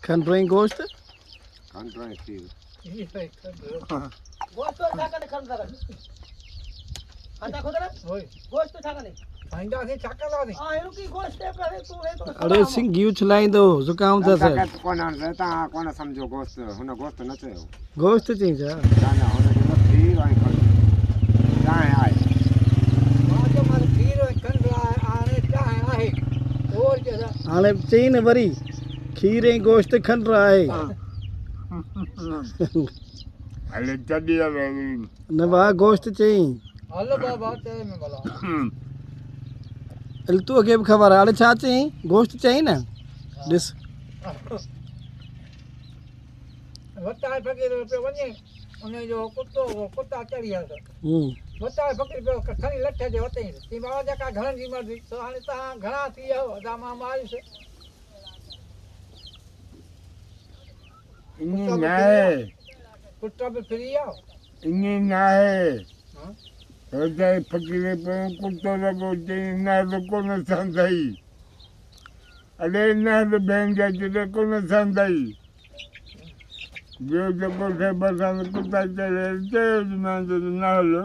खंडराई गोश्त खंडराई खीर गोश्त छाकाने खंडरा खाता खुदा ना गोश्त छाकाने फाइंडा से छाका दी हां एनु की गोश्त है पे तू है तो अरे सिंह घी छलाईंदो ज़ुकाम अथसि कोन हाणे तव्हां कोन सम्झो गोश्त हुन गोश्त न चयो गोश्त चई छा न हुन जो खीर ऐं चांहि आहे मां जो मां खीर ऐं खंडरा हाणे चांहि आहे और के हाणे चई न वरी खीर ऐं गोश्त खंडरा आहे हले तॾहिं न वाह गोश्त चई हल बाबा चए में भला तू खे बि ख़बर आहे हाणे छा चई गोश्त चई न ॾिस वताए फकीर पे वञे उन जो कुत्ता चढ़ी आयो वताए फकीर पे खणी लठ जे वते ती बाबा जेका घणनि जी मर्ज़ी तो हाणे तव्हां घणा थी वियो अदा मां मारिस ईअं न आहे कुत्ता बि फ्री आहे ईअं न आहे वताए फकीर पे कुतो लॻो चई न त कोन संदई अरे न त ॿियनि जा जिते कोन संदई ॿियो जेको थे बरसाति कुता चढ़े चयो न हलो